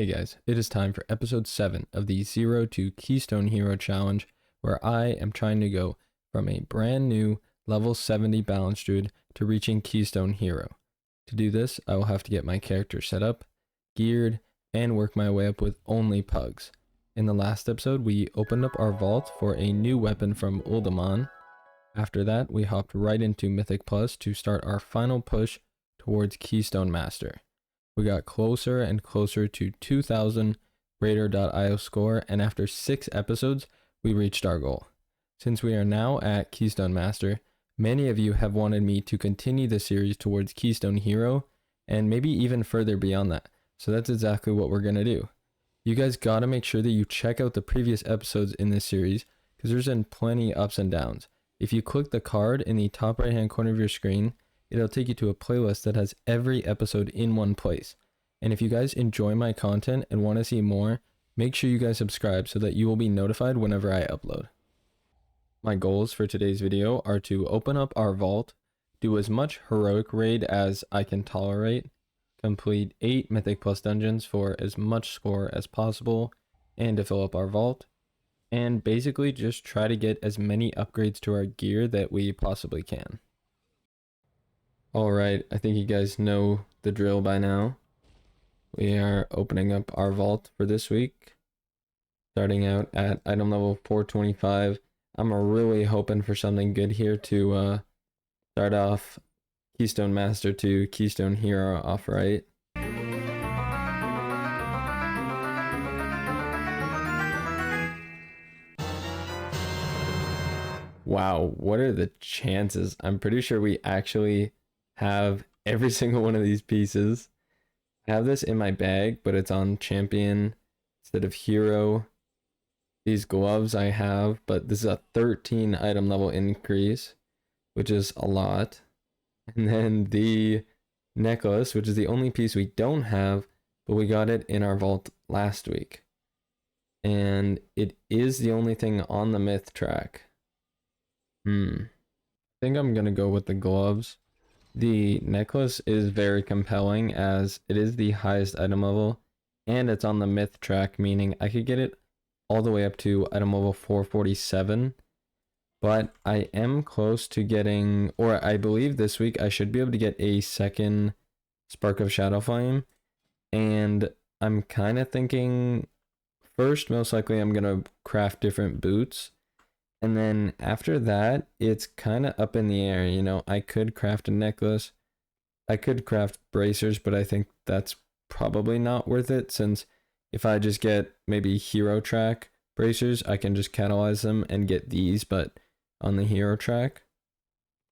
Hey guys, it is time for episode 7 of the 0 to Keystone Hero challenge, where I am trying to go from a brand new level 70 balanced druid to reaching Keystone Hero. To do this, I will have to get my character set up, geared, and work my way up with only pugs. In the last episode, we opened up our vault for a new weapon from Ulnaman. After that, we hopped right into Mythic Plus to start our final push towards Keystone Master. We got closer and closer to 2000 Raider.io score, and after 6 episodes, we reached our goal. Since we are now at Keystone Master, many of you have wanted me to continue the series towards Keystone Hero, and maybe even further beyond that. So that's exactly what we're going to do. You guys gotta make sure that you check out the previous episodes in this series, because there's been plenty ups and downs. If you click the card in the top right hand corner of your screen, it'll take you to a playlist that has every episode in one place. And if you guys enjoy my content and want to see more, make sure you guys subscribe so that you will be notified whenever I upload. My goals for today's video are to open up our vault, do as much heroic raid as I can tolerate, complete 8 Mythic Plus dungeons for as much score as possible, and to fill up our vault, and basically just try to get as many upgrades to our gear that we possibly can. Alright, I think you guys know the drill by now. We are opening up our vault for this week, starting out at item level 425. I'm really hoping for something good here to start off Keystone Master to Keystone Hero off right. Wow, what are the chances? I'm pretty sure we actually have every single one of these pieces. I have this in my bag, but it's on champion instead of hero. These gloves I have, but this is a 13 item level increase, which is a lot. And then the necklace, which is the only piece we don't have, but we got it in our vault last week. And it is the only thing on the myth track. I think I'm gonna go with the gloves. The necklace is very compelling as it is the highest item level and it's on the myth track, meaning I could get it all the way up to item level 447, but I am close to getting, or I believe this week I should be able to get a second Spark of Shadow Flame, and I'm kind of thinking first most likely I'm gonna craft different boots. And then after that, it's kind of up in the air. You know, I could craft a necklace. I could craft bracers, but I think that's probably not worth it, since if I just get maybe hero track bracers, I can just catalyze them and get these, but on the hero track.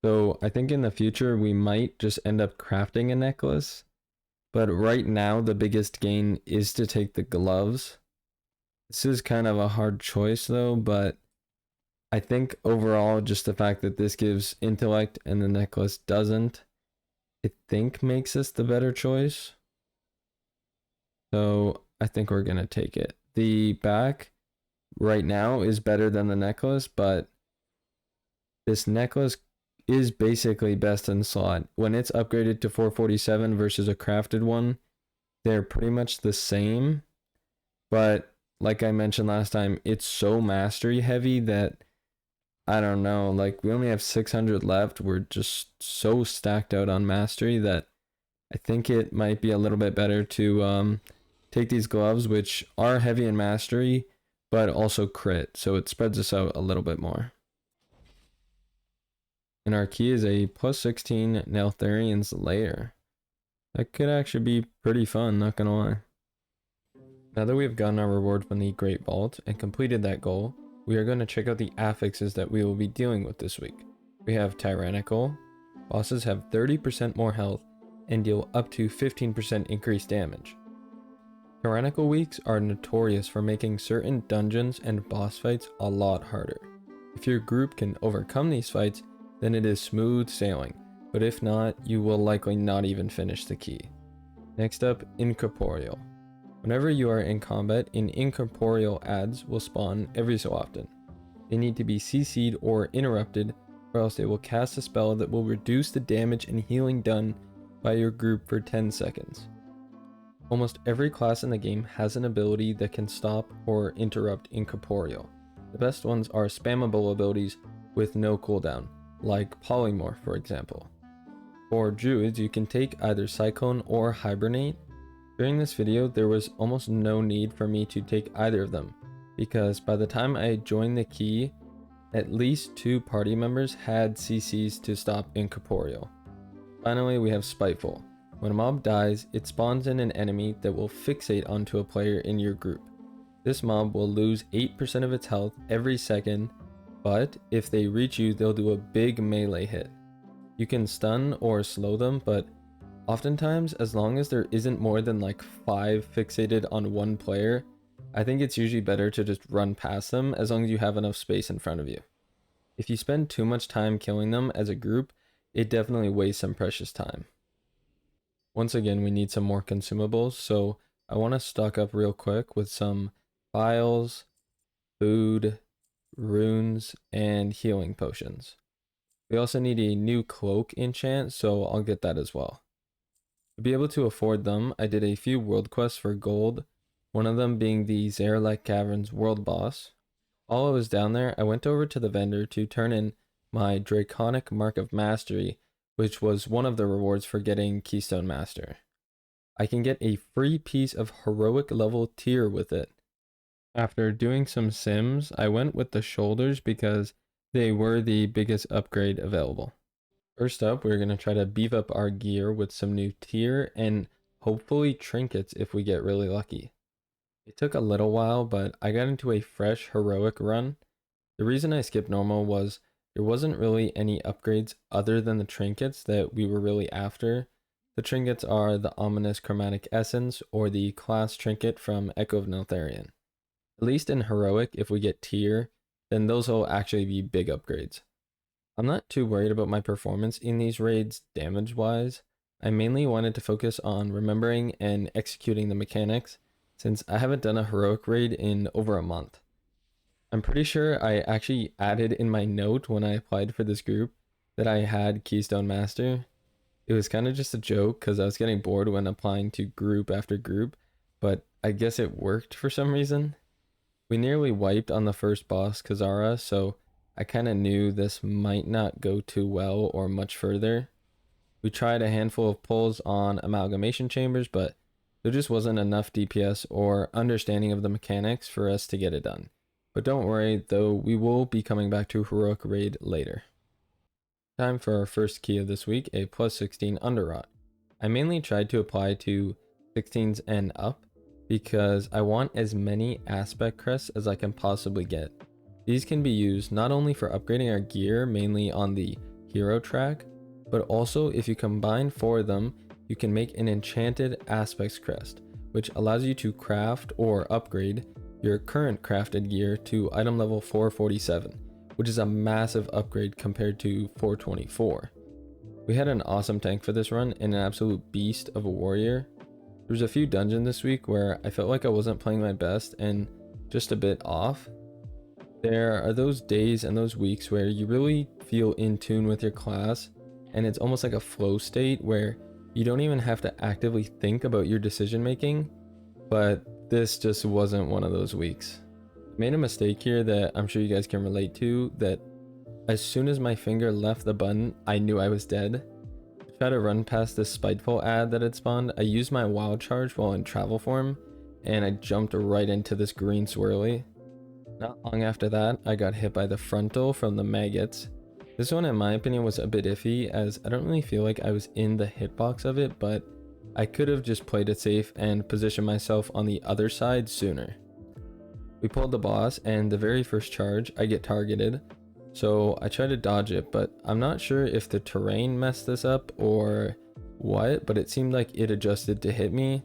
So I think in the future, we might just end up crafting a necklace. But right now, the biggest gain is to take the gloves. This is kind of a hard choice though, but I think overall, just the fact that this gives intellect and the necklace doesn't, I think makes this the better choice. So I think we're going to take it. The back right now is better than the necklace, but this necklace is basically best in slot. When it's upgraded to 447 versus a crafted one, they're pretty much the same. But like I mentioned last time, it's so mastery heavy that I don't know, like we only have 600 left. We're just so stacked out on mastery that I think it might be a little bit better to take these gloves, which are heavy in mastery, but also crit. So it spreads us out a little bit more. And our key is a plus 16 Neltharian's Lair. That could actually be pretty fun, not gonna lie. Now that we've gotten our reward from the Great Vault and completed that goal, we are going to check out the affixes that we will be dealing with this week. We have Tyrannica. Bosses have 30% more health and deal up to 15% increased damage. Tyrannica weeks are notorious for making certain dungeons and boss fights a lot harder. If your group can overcome these fights, then it is smooth sailing, but if not, you will likely not even finish the key. Next up, Incorporeal. Whenever you are in combat, incorporeal adds will spawn every so often. They need to be CC'd or interrupted, or else they will cast a spell that will reduce the damage and healing done by your group for 10 seconds. Almost every class in the game has an ability that can stop or interrupt incorporeal. The best ones are spammable abilities with no cooldown, like Polymorph for example. For druids, you can take either Cyclone or Hibernate. During this video, there was almost no need for me to take either of them, because by the time I joined the key, at least 2 party members had CCs to stop incorporeal. Finally, we have Spiteful. When a mob dies, it spawns in an enemy that will fixate onto a player in your group. This mob will lose 8% of its health every second, but if they reach you, they'll do a big melee hit. You can stun or slow them, but oftentimes, as long as there isn't more than like 5 fixated on one player, I think it's usually better to just run past them as long as you have enough space in front of you. If you spend too much time killing them as a group, it definitely wastes some precious time. Once again, we need some more consumables, so I want to stock up real quick with some files, food, runes, and healing potions. We also need a new cloak enchant, so I'll get that as well. To be able to afford them, I did a few world quests for gold, one of them being the Zarelek Caverns world boss. While I was down there, I went over to the vendor to turn in my Draconic Mark of Mastery, which was one of the rewards for getting Keystone Master. I can get a free piece of heroic level tier with it. After doing some sims, I went with the shoulders because they were the biggest upgrade available. First up, we're going to try to beef up our gear with some new tier and hopefully trinkets if we get really lucky. It took a little while, but I got into a fresh heroic run. The reason I skipped normal was there wasn't really any upgrades other than the trinkets that we were really after. The trinkets are the ominous chromatic essence or the class trinket from Echo of Neltharion. At least in heroic, if we get tier, then those will actually be big upgrades. I'm not too worried about my performance in these raids damage wise. I mainly wanted to focus on remembering and executing the mechanics since I haven't done a heroic raid in over a month. I'm pretty sure I actually added in my note when I applied for this group that I had Keystone Master. It was kind of just a joke because I was getting bored when applying to group after group, but I guess it worked for some reason. We nearly wiped on the first boss, Kazara, so I kind of knew this might not go too well or much further. We tried a handful of pulls on amalgamation chambers, but there just wasn't enough DPS or understanding of the mechanics for us to get it done. But don't worry, though, we will be coming back to heroic raid later. Time for our first key of this week, a plus 16 underrot. I mainly tried to apply to 16s and up because I want as many aspect crests as I can possibly get. These can be used not only for upgrading our gear, mainly on the hero track, but also if you combine 4 of them, you can make an enchanted aspects crest, which allows you to craft or upgrade your current crafted gear to item level 447, which is a massive upgrade compared to 424. We had an awesome tank for this run and an absolute beast of a warrior. There was a few dungeons this week where I felt like I wasn't playing my best and just a bit off. There are those days and those weeks where you really feel in tune with your class and it's almost like a flow state where you don't even have to actively think about your decision making, but this just wasn't one of those weeks. I made a mistake here that I'm sure you guys can relate to, that as soon as my finger left the button, I knew I was dead. To try to run past this Spiteful ad that had spawned, I used my wild charge while in travel form, and I jumped right into this green swirly. Not long after that, I got hit by the frontal from the maggots. This one in my opinion was a bit iffy as I don't really feel like I was in the hitbox of it, but I could have just played it safe and positioned myself on the other side sooner. We pulled the boss and the very first charge I get targeted, so I try to dodge it, but I'm not sure if the terrain messed this up or what, but it seemed like it adjusted to hit me,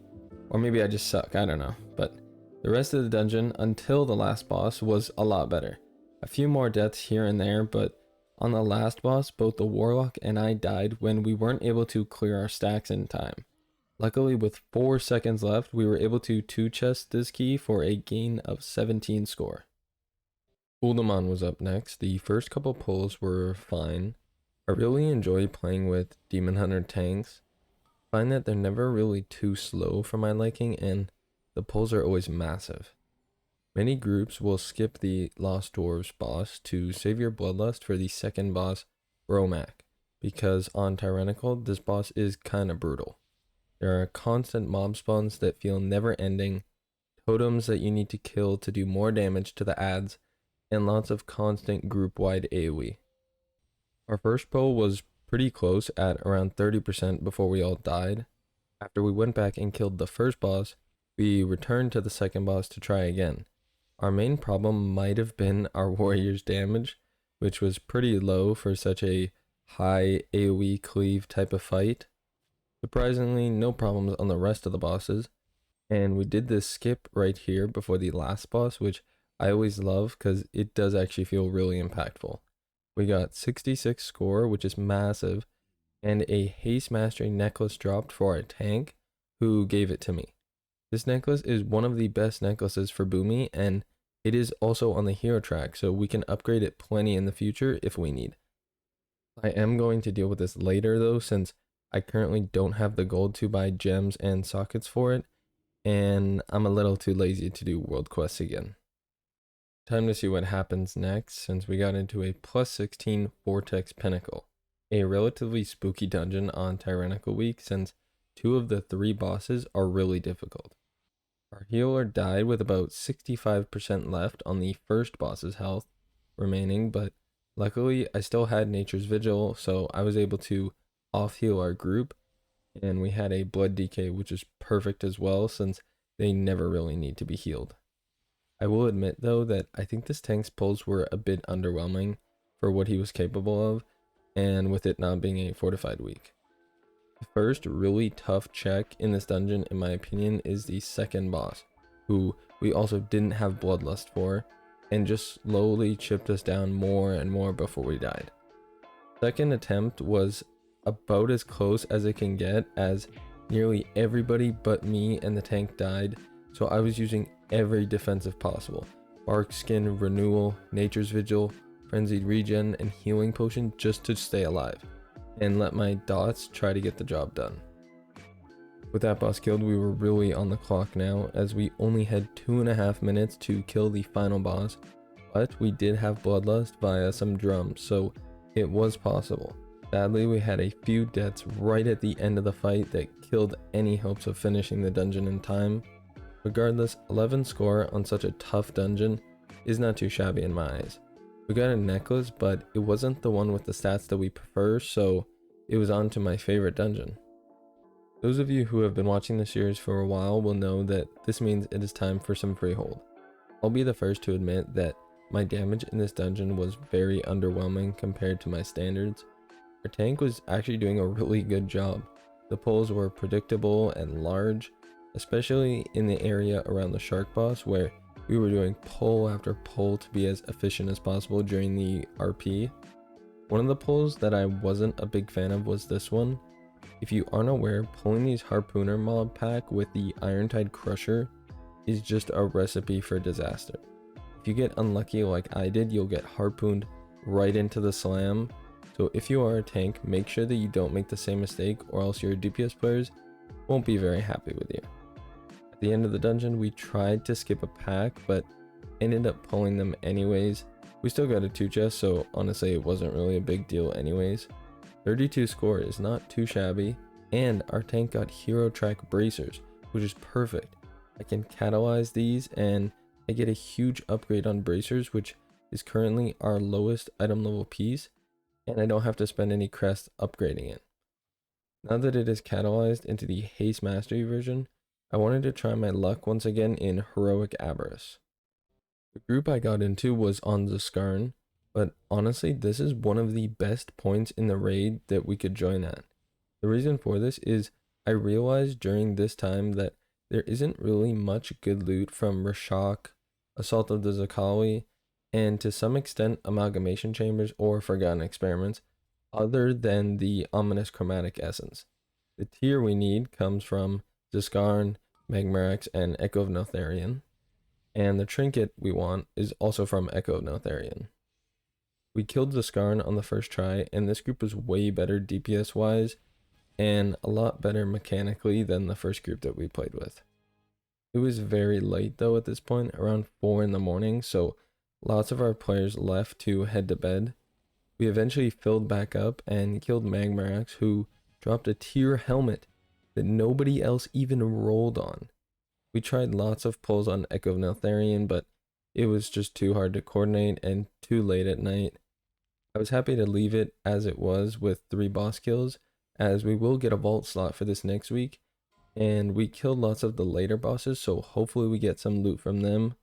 or maybe I just suck, I don't know. But the rest of the dungeon until the last boss was a lot better. A few more deaths here and there, but on the last boss, both the Warlock and I died when we weren't able to clear our stacks in time. Luckily, with 4 seconds left, we were able to 2-chest this key for a gain of 17 score. Ulnaman was up next. The first couple pulls were fine. I really enjoy playing with Demon Hunter tanks. find that they're never really too slow for my liking, and the pulls are always massive. Many groups will skip the Lost Dwarves boss to save your bloodlust for the second boss, Romac, because on Tyrannical, this boss is kinda brutal. There are constant mob spawns that feel never ending, totems that you need to kill to do more damage to the ads, and lots of constant group-wide AoE. Our first pull was pretty close at around 30% before we all died. After we went back and killed the first boss, we returned to the second boss to try again. Our main problem might have been our warrior's damage, which was pretty low for such a high AoE cleave type of fight. Surprisingly, no problems on the rest of the bosses, and we did this skip right here before the last boss, which I always love because it does actually feel really impactful. We got 66 score, which is massive, and a haste mastery necklace dropped for our tank, who gave it to me. This necklace is one of the best necklaces for Boomy, and it is also on the hero track, so we can upgrade it plenty in the future if we need. I am going to deal with this later though, since I currently don't have the gold to buy gems and sockets for it, and I'm a little too lazy to do world quests again. Time to see what happens next, since we got into a plus 16 Vortex Pinnacle, a relatively spooky dungeon on Tyrannica week since 2 of the 3 bosses are really difficult. Our healer died with about 65% left on the first boss's health remaining, but luckily I still had Nature's Vigil, so I was able to off heal our group, and we had a blood decay, which is perfect as well since they never really need to be healed. I will admit though that I think this tank's pulls were a bit underwhelming for what he was capable of, and with it not being a fortified week. The first really tough check in this dungeon in my opinion is the second boss, who we also didn't have bloodlust for, and just slowly chipped us down more and more before we died. Second attempt was about as close as it can get, as nearly everybody but me and the tank died, so I was using every defensive possible: bark skin, renewal, nature's vigil, frenzied regen, and healing potion just to stay alive, and let my dots try to get the job done. With that boss killed, we were really on the clock now, as we only had 2.5 minutes to kill the final boss, but we did have bloodlust via some drums, so it was possible. Sadly, we had a few deaths right at the end of the fight that killed any hopes of finishing the dungeon in time. Regardless, 11 score on such a tough dungeon is not too shabby in my eyes. We got a necklace, but it wasn't the one with the stats that we prefer, so it was on to my favorite dungeon. Those of you who have been watching the series for a while will know that this means it is time for some Freehold. I'll be the first to admit that my damage in this dungeon was very underwhelming compared to my standards. Our tank was actually doing a really good job. The pulls were predictable and large, especially in the area around the shark boss, where we were doing pull after pull to be as efficient as possible during the RP. One of the pulls that I wasn't a big fan of was this one. If you aren't aware, pulling these harpooner mob pack with the Irontide Crusher is just a recipe for disaster. If you get unlucky like I did, you'll get harpooned right into the slam. So if you are a tank, make sure that you don't make the same mistake, or else your DPS players won't be very happy with you. At the end of the dungeon, we tried to skip a pack, but ended up pulling them anyways. We still got a 2 chest, so honestly it wasn't really a big deal anyways. 32 score is not too shabby, and our tank got hero track bracers, which is perfect. I can catalyze these, and I get a huge upgrade on bracers, which is currently our lowest item level piece, and I don't have to spend any crest upgrading it. Now that it is catalyzed into the haste mastery version, I wanted to try my luck once again in heroic Avarice. The group I got into was on Zaskarn, but honestly this is one of the best points in the raid that we could join at. The reason for this is I realized during this time that there isn't really much good loot from Rashok, Assault of the Zakali, and to some extent Amalgamation Chambers or Forgotten Experiments, other than the ominous chromatic essence. The tier we need comes from Zaskarn, Magmarax, and Echo of Notharian, and the trinket we want is also from Echo of Notharian. We killed Zaskarn on the first try, and this group was way better DPS wise, and a lot better mechanically than the first group that we played with. It was very late though at this point, around 4 in the morning, so lots of our players left to head to bed. We eventually filled back up and killed Magmarax, who dropped a tier helmet that nobody else even rolled on. We tried lots of pulls on Echo of Neltharion, but it was just too hard to coordinate and too late at night. I was happy to leave it as it was with 3 boss kills, as we will get a vault slot for this next week, and we killed lots of the later bosses, so hopefully we get some loot from them.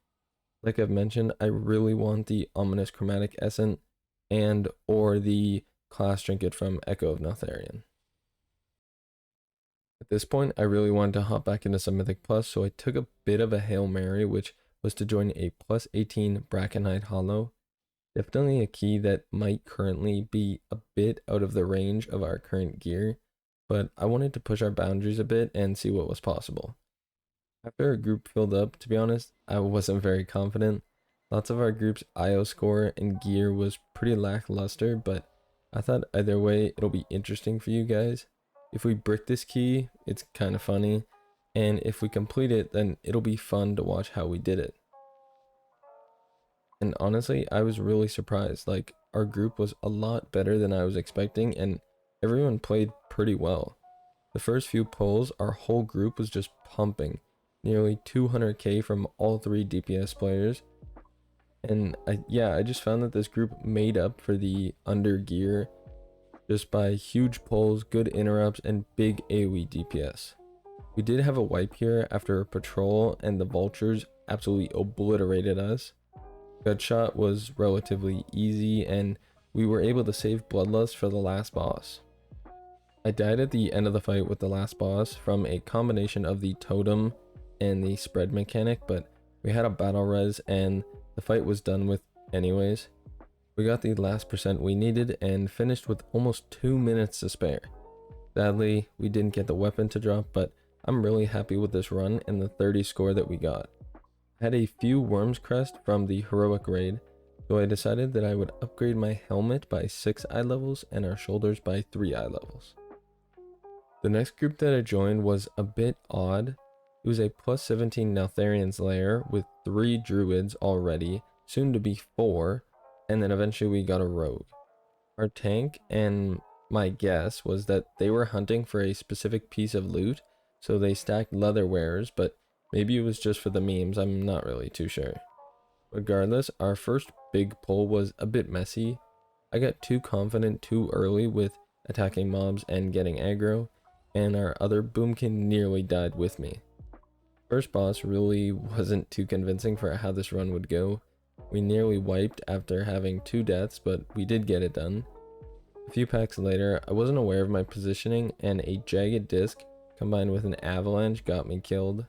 Like I've mentioned, I really want the Ominous Chromatic Essence and or the class trinket from Echo of Neltharion. At this point, I really wanted to hop back into some Mythic Plus, so I took a bit of a Hail Mary, which was to join a plus 18 Brackenhide Hollow. Definitely a key that might currently be a bit out of the range of our current gear, but I wanted to push our boundaries a bit and see what was possible. After our group filled up, to be honest, I wasn't very confident. Lots of our group's IO score and gear was pretty lackluster, but I thought either way it'll be interesting for you guys. If we brick this key, it's kind of funny, and if we complete it, then it'll be fun to watch how we did it. And honestly, I was really surprised. Like, our group was a lot better than I was expecting, and everyone played pretty well. The first few pulls, our whole group was just pumping. Nearly 200k from all 3 DPS players. And I just found that this group made up for the under gear just by huge pulls, good interrupts, and big AoE DPS. We did have a wipe here after a patrol, and the vultures absolutely obliterated us. Gutshot was relatively easy, and we were able to save Bloodlust for the last boss. I died at the end of the fight with the last boss from a combination of the totem and the spread mechanic, but we had a battle res and the fight was done with anyways. We got the last percent we needed and finished with almost 2 minutes to spare. Sadly, we didn't get the weapon to drop, but I'm really happy with this run and the 30 score that we got. I had a few Worm's Crest from the heroic raid, so I decided that I would upgrade my helmet by 6 eye levels and our shoulders by 3 eye levels. The next group that I joined was a bit odd. It was a plus 17 Neltharion's lair with 3 druids already, soon to be 4, and then eventually we got a rogue. Our tank, and my guess was that they were hunting for a specific piece of loot, so they stacked leather wares, but maybe it was just for the memes, I'm not really too sure. Regardless, our first big pull was a bit messy. I got too confident too early with attacking mobs and getting aggro, and our other boomkin nearly died with me. First boss really wasn't too convincing for how this run would go. We nearly wiped after having 2 deaths, but we did get it done. A few packs later, I wasn't aware of my positioning, and a jagged disc combined with an avalanche got me killed.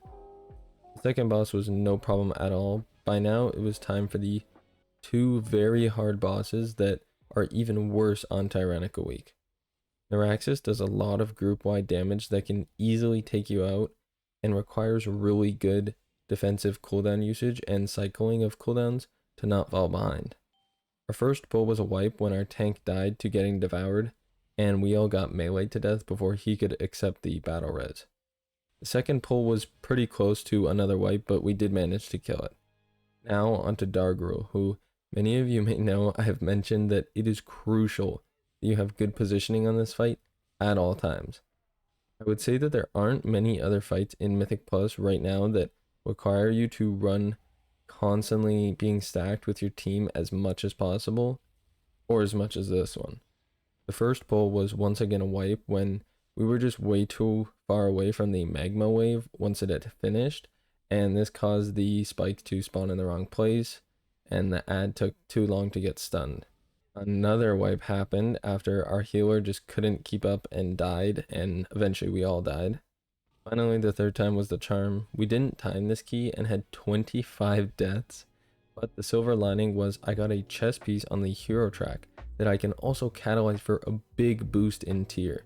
The second boss was no problem at all. By now, it was time for the 2 very hard bosses that are even worse on Tyrannica week. Neuraxis does a lot of group-wide damage that can easily take you out and requires really good defensive cooldown usage and cycling of cooldowns to not fall behind. Our first pull was a wipe when our tank died to getting devoured, and we all got meleeed to death before he could accept the battle res. The second pull was pretty close to another wipe, but we did manage to kill it. Now onto Dargrul, who many of you may know I have mentioned that it is crucial that you have good positioning on this fight at all times. I would say that there aren't many other fights in Mythic Plus right now that require you to run constantly being stacked with your team as much as possible, or as much as this one. The first pull was once again a wipe when we were just way too far away from the magma wave once it had finished, and this caused the spikes to spawn in the wrong place, and the ad took too long to get stunned. Another wipe happened after our healer just couldn't keep up and died, and eventually we all died. Finally, the third time was the charm. We didn't time this key and had 25 deaths, but the silver lining was I got a chest piece on the hero track that I can also catalyze for a big boost in tier.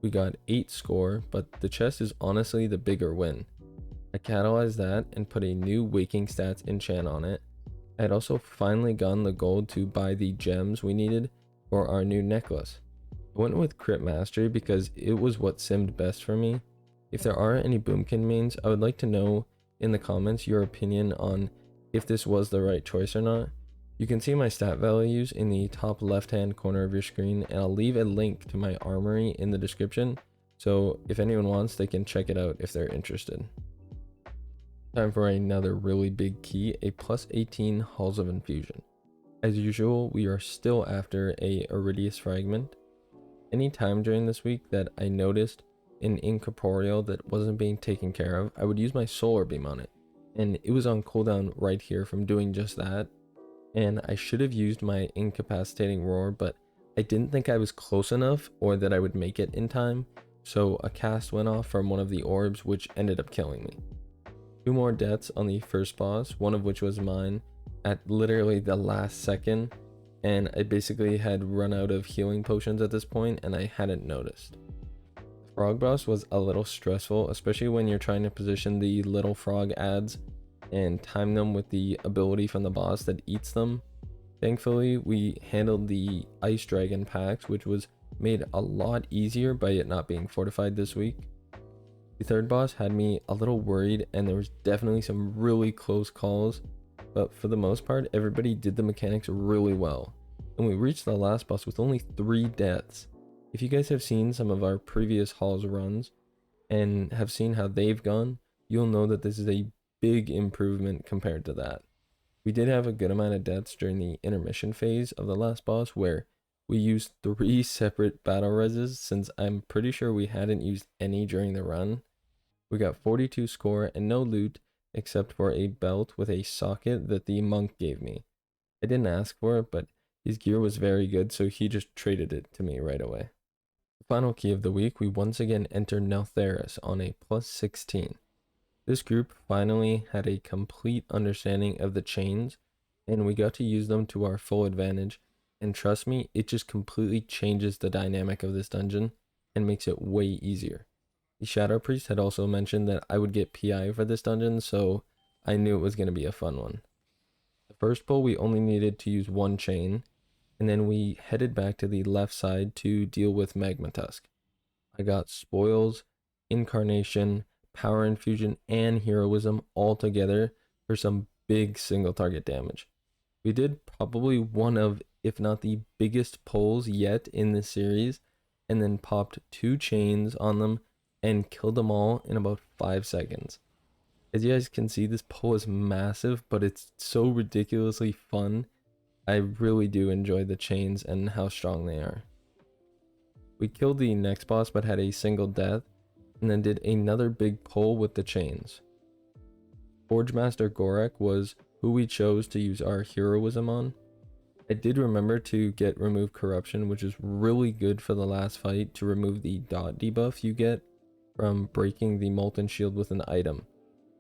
We got 8 score, but the chest is honestly the bigger win. I catalyzed that and put a new waking stats enchant on it. I had also finally gotten the gold to buy the gems we needed for our new necklace. I went with Crit Mastery because it was what simmed best for me. If there are any Boomkin mains, I would like to know in the comments your opinion on if this was the right choice or not. You can see my stat values in the top left hand corner of your screen, and I'll leave a link to my armory in the description, so if anyone wants, they can check it out if they're interested. Time for another really big key, a plus 18 Halls of Infusion. As usual, we are still after a Iridius fragment. Any time during this week that I noticed an incorporeal that wasn't being taken care of, I would use my solar beam on it, and it was on cooldown right here from doing just that. And I should have used my incapacitating roar, but I didn't think I was close enough or that I would make it in time, so a cast went off from one of the orbs, which ended up killing me. 2 more deaths on the first boss, one of which was mine at literally the last second, and I basically had run out of healing potions at this point and I hadn't noticed. The frog boss was a little stressful, especially when you're trying to position the little frog ads and time them with the ability from the boss that eats them. Thankfully, we handled the ice dragon packs, which was made a lot easier by it not being fortified this week. The third boss had me a little worried, and there was definitely some really close calls, but for the most part, everybody did the mechanics really well, and we reached the last boss with only 3 deaths. If you guys have seen some of our previous halls runs and have seen how they've gone, you'll know that this is a big improvement compared to that. We did have a good amount of deaths during the intermission phase of the last boss, where we used 3 separate battle reses, since I'm pretty sure we hadn't used any during the run. We got 42 score and no loot except for a belt with a socket that the monk gave me. I didn't ask for it, but his gear was very good, so he just traded it to me right away. The final key of the week, we once again enter Therus on a plus 16. This group finally had a complete understanding of the chains, and we got to use them to our full advantage, and trust me, it just completely changes the dynamic of this dungeon and makes it way easier. The Shadow Priest had also mentioned that I would get PI for this dungeon, so I knew it was going to be a fun one. The first pull, we only needed to use 1 chain, and then we headed back to the left side to deal with Magma Tusk. I got Spoils, Incarnation, Power Infusion, and Heroism all together for some big single target damage. We did probably one of, if not the biggest pulls yet in this series, and then popped 2 chains on them and killed them all in about 5 seconds. As you guys can see, this pull is massive, but it's so ridiculously fun. I really do enjoy the chains and how strong they are. We killed the next boss but had a single death, and then did another big pull with the chains. Forge Master Gorak was who we chose to use our heroism on. I did remember to get remove corruption, which is really good for the last fight to remove the dot debuff you get from breaking the molten shield with an item.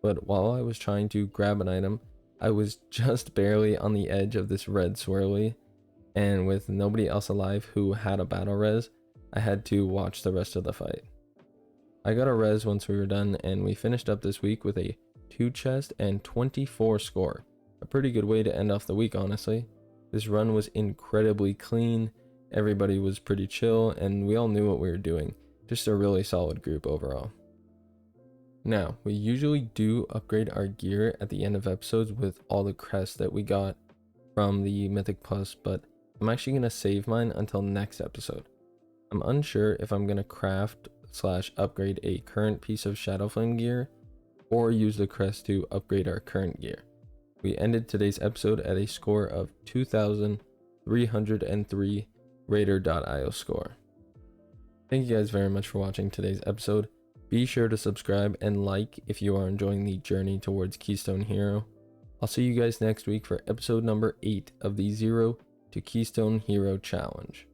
But while I was trying to grab an item, I was just barely on the edge of this red swirly, and with nobody else alive who had a battle res, I had to watch the rest of the fight. I got a res once we were done, and we finished up this week with a 2 chest and 24 score. A pretty good way to end off the week, honestly. This run was incredibly clean, everybody was pretty chill, and we all knew what we were doing. Just a really solid group overall. Now, we usually do upgrade our gear at the end of episodes with all the crests that we got from the Mythic Plus, but I'm actually going to save mine until next episode. I'm unsure if I'm going to craft / upgrade a current piece of Shadowflame gear or use the crest to upgrade our current gear. We ended today's episode at a score of 2,303 Raider.io score. Thank you guys very much for watching today's episode. Be sure to subscribe and like if you are enjoying the journey towards Keystone Hero. I'll see you guys next week for episode number 8 of the 0 to Keystone Hero Challenge.